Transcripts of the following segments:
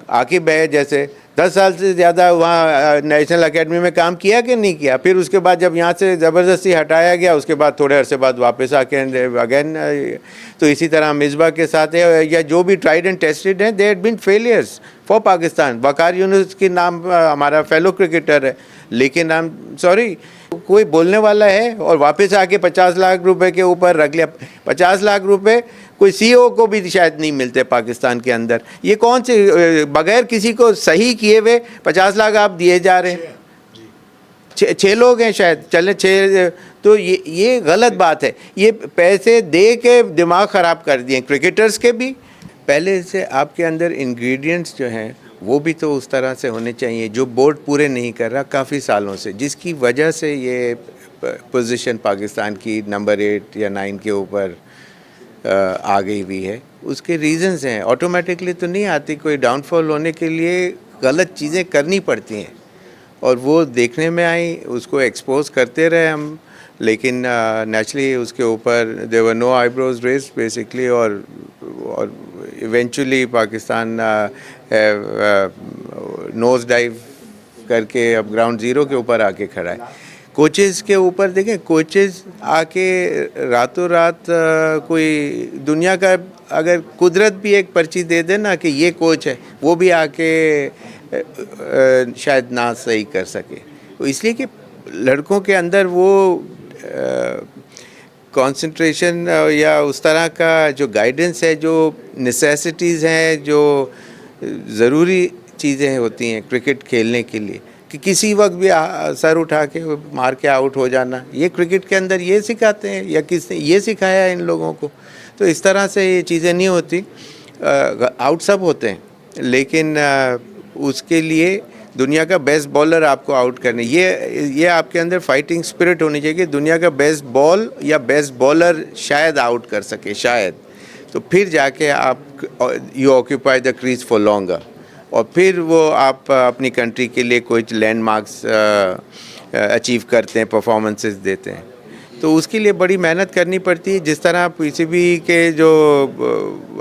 आकिब है जैसे 10 साल से ज़्यादा वहाँ नेशनल एकेडमी में काम किया कि नहीं किया, फिर उसके बाद जब यहाँ से ज़बरदस्ती हटाया गया उसके बाद थोड़े अरसे बाद वापस आके अगेन। तो इसी तरह मिसबा के साथ है, या जो भी ट्राइड एंड टेस्टेड हैं, they had been failures for Pakistan. Waqar Younis की नाम हमारा फेलो क्रिकेटर है, लेकिन आई एम सॉरी कोई बोलने वाला है और वापस आके 50 लाख रुपए के ऊपर रख लिया। 50 लाख रुपए कोई सीईओ को भी शायद नहीं मिलते पाकिस्तान के अंदर। ये कौन से बगैर किसी को सही किए हुए 50 लाख आप दिए जा रहे हैं? 6 लोग हैं शायद, चले 6। तो ये गलत बात है। ये पैसे दे के दिमाग ख़राब कर दिए क्रिकेटर्स के भी। पहले से आपके अंदर इंग्रेडिएंट्स जो हैं वो भी तो उस तरह से होने चाहिए जो बोर्ड पूरे नहीं कर रहा काफ़ी सालों से, जिसकी वजह से ये पोजीशन पाकिस्तान की नंबर 8 या 9 के ऊपर आ गई हुई है। उसके रीजंस हैं, ऑटोमेटिकली तो नहीं आती। कोई डाउनफॉल होने के लिए गलत चीज़ें करनी पड़ती हैं और वो देखने में आई, उसको एक्सपोज करते रहे हम, लेकिन नेचुरली उसके ऊपर there were no eyebrows raised basically. और इवेंचुअली पाकिस्तान नोज डाइव करके अब ग्राउंड ज़ीरो के ऊपर आके खड़ा है। कोचेज़ के ऊपर देखें, कोचेज़ आके रातों रात कोई दुनिया का अगर कुदरत भी एक पर्ची दे दे ना कि ये कोच है, वो भी आके शायद ना सही कर सके। तो इसलिए कि लड़कों के अंदर वो कंसंट्रेशन या उस तरह का जो गाइडेंस है, जो नेसेसिटीज़ हैं, जो ज़रूरी चीज़ें होती हैं क्रिकेट खेलने के लिए, कि किसी वक्त भी सर उठा के मार के आउट हो जाना, ये क्रिकेट के अंदर ये सिखाते हैं या किसने ये सिखाया है इन लोगों को? तो इस तरह से ये चीज़ें नहीं होती। आउट सब होते हैं, लेकिन उसके लिए दुनिया का बेस्ट बॉलर आपको आउट करने, ये आपके अंदर फाइटिंग स्पिरिट होनी चाहिए कि दुनिया का बेस्ट बॉल या बेस्ट बॉलर शायद आउट कर सके, शायद। तो फिर जाके आप you occupy the crease for longer, और फिर वो आप अपनी कंट्री के लिए कुछ लैंडमार्क्स अचीव करते हैं, परफॉर्मेंसेस देते हैं। तो उसके लिए बड़ी मेहनत करनी पड़ती है। जिस तरह पीसीबी के जो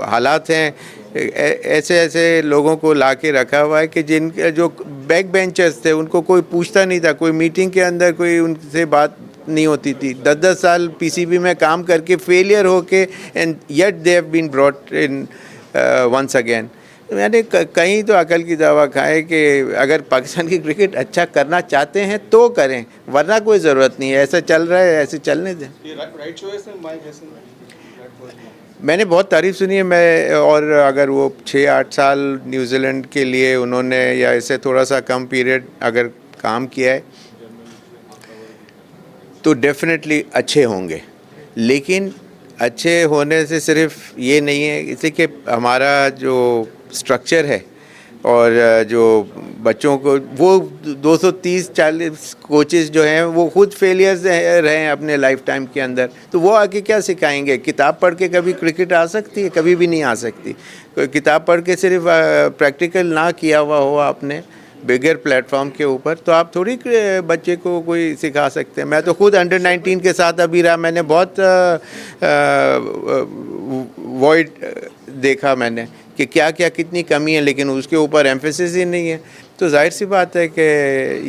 हालात हैं, ऐसे ऐसे लोगों को ला के रखा हुआ है कि जिनके जो बैक बेंचर्स थे उनको कोई पूछता नहीं था, कोई मीटिंग के अंदर कोई उनसे बात नहीं होती थी। 10-10 साल पीसीबी में काम करके फेलियर होके, and yet they have been brought in once again. मैंने कहीं तो अकल की दवा खाए कि अगर पाकिस्तान की क्रिकेट अच्छा करना चाहते हैं तो करें, वरना कोई ज़रूरत नहीं है। ऐसा चल रहा है, ऐसे चलने दें। मैंने बहुत तारीफ़ सुनी है मैं, और अगर वो 6-8 साल न्यूजीलैंड के लिए उन्होंने या ऐसे थोड़ा सा कम पीरियड अगर काम किया है तो डेफिनेटली अच्छे होंगे। लेकिन अच्छे होने से सिर्फ ये नहीं है, इसलिए कि हमारा जो स्ट्रक्चर है और जो बच्चों को वो 230-40 कोचेज़ जो हैं वो खुद फेलियर्स रहे हैं अपने लाइफ टाइम के अंदर, तो वो आके क्या सिखाएंगे? किताब पढ़ के कभी क्रिकेट आ सकती है? कभी भी नहीं आ सकती। कोई किताब पढ़ के सिर्फ प्रैक्टिकल ना किया हुआ हो आपने बिगर प्लेटफॉर्म के ऊपर, तो आप थोड़ी बच्चे को कोई सिखा सकते हैं। मैं तो खुद अंडर 19 के साथ अभी रहा, मैंने बहुत वॉइड देखा मैंने कि क्या क्या कितनी कमी है, लेकिन उसके ऊपर एम्फेसिस ही नहीं है। तो जाहिर सी बात है कि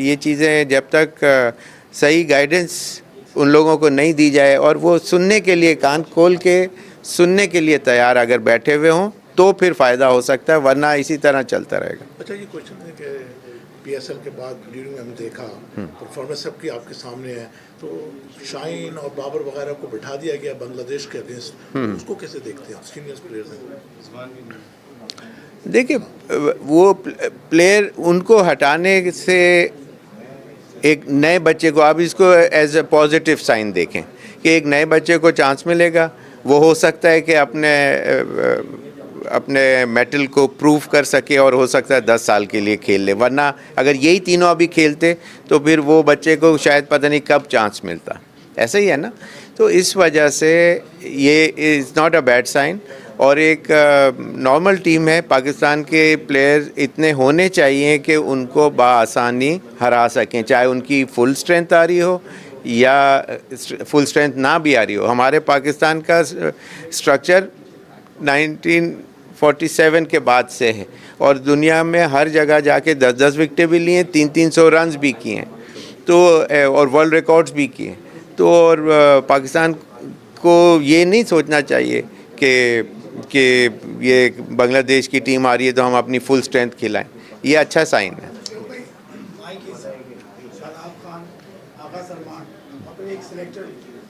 ये चीज़ें जब तक सही गाइडेंस उन लोगों को नहीं दी जाए और वो सुनने के लिए कान खोल के सुनने के लिए तैयार अगर बैठे हुए हों तो फिर फ़ायदा हो सकता है, वरना इसी तरह चलता रहेगा। अच्छा, ये क्वेश्चन है कि पीएसएल के बाद वीडियो में हमने देखा परफॉर्मेंस सबकी आपके सामने है, तो शाहीन और बाबर वगैरह को बिठा दिया गया बांग्लादेश के अगेंस्ट, उसको कैसे देखते हैं सीनियर प्लेयर्स हैं? देखिए, वो प्लेयर उनको हटाने से एक नए बच्चे को, आप इसको एज ए पॉजिटिव साइन देखें कि एक नए बच्चे को चांस मिलेगा, वो हो सकता है कि अपने मेटल को प्रूव कर सके और हो सकता है 10 साल के लिए खेल ले। वरना अगर यही तीनों अभी खेलते तो फिर वो बच्चे को शायद पता नहीं कब चांस मिलता। ऐसा ही है ना? तो इस वजह से ये is not a bad sign. और एक नॉर्मल टीम है, पाकिस्तान के प्लेयर्स इतने होने चाहिए कि उनको बाआसानी हरा सकें, चाहे उनकी फुल स्ट्रेंथ आ रही हो या फुल स्ट्रेंथ ना भी आ रही हो। हमारे पाकिस्तान का स्ट्रक्चर 1947 के बाद से है और दुनिया में हर जगह जाके 10-10 विकेटें भी लिए, 300-300 रन्स भी किए हैं, तो और वर्ल्ड रिकॉर्ड्स भी किए। तो और पाकिस्तान को ये नहीं सोचना चाहिए कि ये बांग्लादेश की टीम आ रही है तो हम अपनी फुल स्ट्रेंथ खिलाएं। ये अच्छा साइन है। शादाब खान, आगा सलमान, अपने एक सिलेक्टर,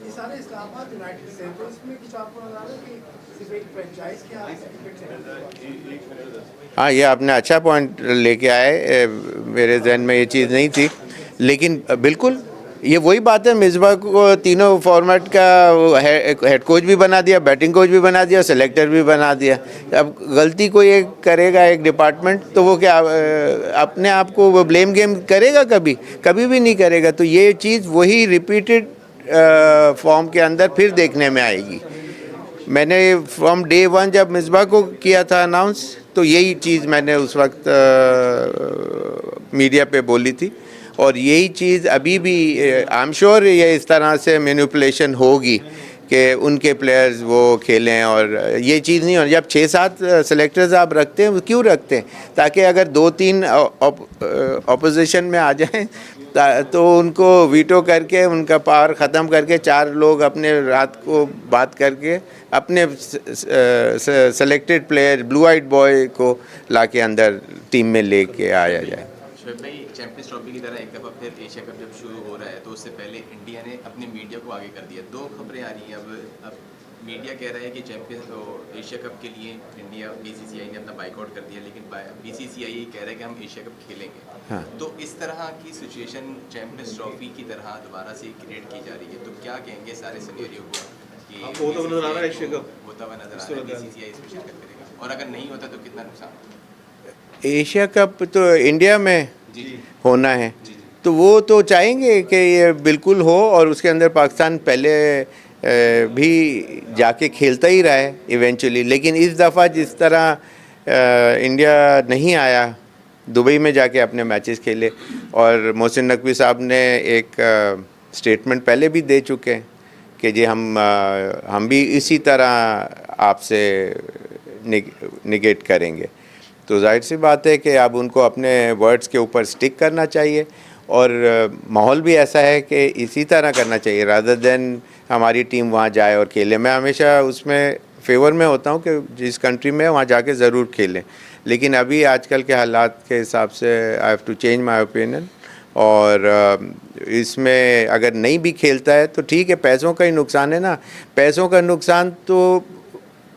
ये सारे इस्लामाबाद यूनाइटेड से, तो इसमें कुछ आपको नजर आ रहा है कि सिर्फ एक फ्रेंचाइज के हाँ, ये आपने अच्छा पॉइंट लेके आए, मेरे जहन में ये चीज़ नहीं थी, लेकिन बिल्कुल ये वही बात है। मिसबा को तीनों फॉर्मेट का हेड कोच भी बना दिया, बैटिंग कोच भी बना दिया, सेलेक्टर भी बना दिया। अब गलती कोई एक करेगा, एक डिपार्टमेंट, तो वो क्या अपने आप को वो ब्लेम गेम करेगा? कभी कभी भी नहीं करेगा। तो ये चीज़ वही रिपीटेड फॉर्म के अंदर फिर देखने में आएगी। मैंने फ्रॉम डे वन जब मिसबा को किया था अनाउंस, तो यही चीज़ मैंने उस वक्त मीडिया पे बोली थी, और यही चीज़ अभी भी आई एम श्योर ये इस तरह से मैनिपुलेशन होगी कि उनके प्लेयर्स वो खेलें, और ये चीज़ नहीं हो। जब 6-7 सेलेक्टर्स आप रखते हैं, क्यों रखते हैं? ताकि अगर 2-3 ऑपोजिशन में आ जाएं तो उनको वीटो करके, उनका पावर ख़त्म करके, 4 लोग अपने रात को बात करके अपने सेलेक्टेड प्लेयर ब्लू आइट बॉय को लाके अंदर टीम में लेके आया जाए। शोएब भाई, चैंपियंस ट्रॉफी की तरह एक दफ़ा फिर एशिया कप जब शुरू हो रहा है तो उससे पहले इंडिया ने अपने मीडिया को आगे कर दिया। 2 खबरें आ रही हैं अब मीडिया कह रहा है कि एशिया कप के लिए इंडिया बीसीसीआई ने अपना बाइकआउट कर दिया, लेकिन बीसीसीआई कह रहा है कि हम एशिया कप खेलेंगे। हाँ। तो इस तरह की सिचुएशन चैंपियंस ट्रॉफी की तरह दोबारा से क्रिएट की जा रही है, तो क्या कहेंगे सारे सिनेरियो को कि वो तो नजर आ रहा है एशिया कप होता हुआ नजर आ रहा है, बीसीसीआई इसमें शिरकत करेगा, और अगर नहीं होता तो कितना नुकसान? एशिया कप तो इंडिया में जी होना है, तो वो तो चाहेंगे कि ये बिल्कुल हो, और उसके अंदर पाकिस्तान पहले भी जाके खेलता ही रहा है इवेंचुअली। लेकिन इस दफ़ा जिस तरह इंडिया नहीं आया, दुबई में जाके अपने मैचेस खेले, और मोहसिन नकवी साहब ने एक स्टेटमेंट पहले भी दे चुके हैं कि जी हम भी इसी तरह आपसे निगेट करेंगे। तो जाहिर सी बात है कि अब उनको अपने वर्ड्स के ऊपर स्टिक करना चाहिए, और माहौल भी ऐसा है कि इसी तरह करना चाहिए, रादर देन हमारी टीम वहाँ जाए और खेले। मैं हमेशा उसमें फेवर में होता हूँ कि जिस कंट्री में वहाँ जाके ज़रूर खेलें, लेकिन अभी आजकल के हालात के हिसाब से I have to change my opinion. और इसमें अगर नहीं भी खेलता है तो ठीक है, पैसों का ही नुकसान है ना। पैसों का नुकसान तो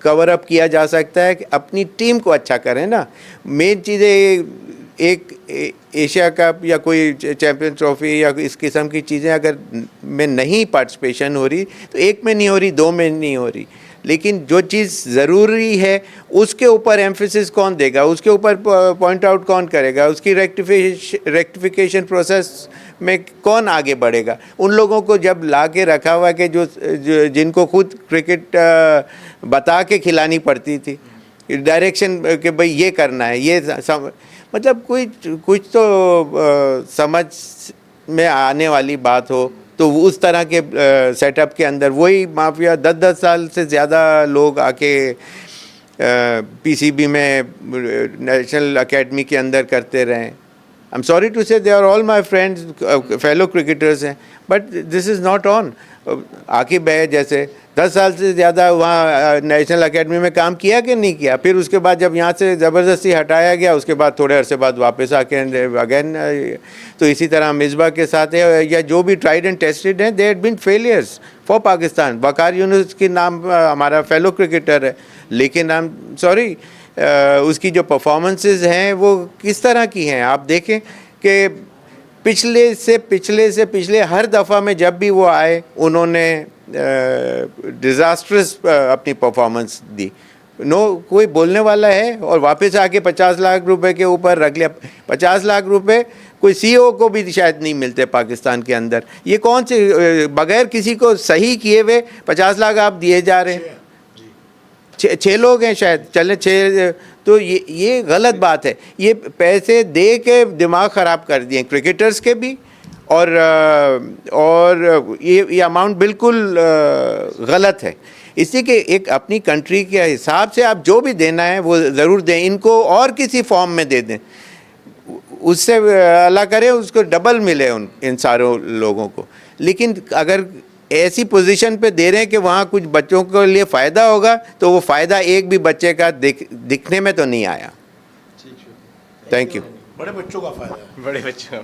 कवर अप किया जा सकता है कि अपनी टीम को अच्छा करें ना। मेन चीज़ें एक एशिया कप या कोई चैम्पियन ट्रॉफी या इस किस्म की चीज़ें अगर में नहीं पार्टिसिपेशन हो रही, तो एक में नहीं हो रही, 2 में नहीं हो रही, लेकिन जो चीज़ ज़रूरी है उसके ऊपर एम्फेसिस कौन देगा, उसके ऊपर पॉइंट आउट कौन करेगा, उसकी रेक्टिफिकेशन प्रोसेस में कौन आगे बढ़ेगा। उन लोगों को जब ला के रखा हुआ कि जिनको खुद क्रिकेट बता के खिलानी पड़ती थी, डायरेक्शन कि भाई ये करना है, ये मतलब कुछ तो समझ में आने वाली बात हो, तो उस तरह के सेटअप के अंदर वही माफिया 10-10 साल से ज़्यादा लोग आके पीसीबी में नेशनल एकेडमी के अंदर करते रहें। I am sorry to say they are all my friends, fellow cricketers हैं, but this is not on. Aqib है जैसे 10 साल से ज़्यादा वहाँ नेशनल एकेडमी में काम किया कि नहीं किया, फिर उसके बाद जब यहाँ से ज़बरदस्ती हटाया गया, उसके बाद थोड़े अरसे बाद वापस आके अगेन। तो इसी तरह मिसबा के साथ है, या जो भी ट्राइड एंड टेस्टेड हैं, they had been failures for Pakistan. Waqar Younis की नाम हमारा फेलो क्रिकेटर है, लेकिन आई एम सॉरी उसकी जो परफॉर्मेंसेस हैं वो किस तरह की हैं। आप देखें कि पिछले से पिछले हर दफ़ा में जब भी वो आए, उन्होंने डिज़ास्ट्रस अपनी परफॉर्मेंस दी। कोई बोलने वाला है, और वापस आके 50 लाख रुपए के ऊपर रख लिया। 50 लाख रुपए कोई सीईओ को भी शायद नहीं मिलते पाकिस्तान के अंदर। ये कौन से बगैर किसी को सही किए हुए 50 लाख आप दिए जा रहे हैं? 6 लोग हैं शायद, चले 6। तो ये गलत बात है। ये पैसे दे के दिमाग ख़राब कर दिए क्रिकेटर्स के भी, और ये अमाउंट बिल्कुल गलत है। इसी के एक अपनी कंट्री के हिसाब से आप जो भी देना है वो ज़रूर दें, इनको और किसी फॉर्म में दे दें, उससे अल्लाह करे उसको डबल मिले इन सारों लोगों को। लेकिन अगर ऐसी पोजीशन पे दे रहे हैं कि वहाँ कुछ बच्चों के लिए फ़ायदा होगा, तो वो फ़ायदा एक भी बच्चे का दिखने में तो नहीं आया। Thank you. बड़े बच्चों का फ़ायदा है। बड़े बच्चों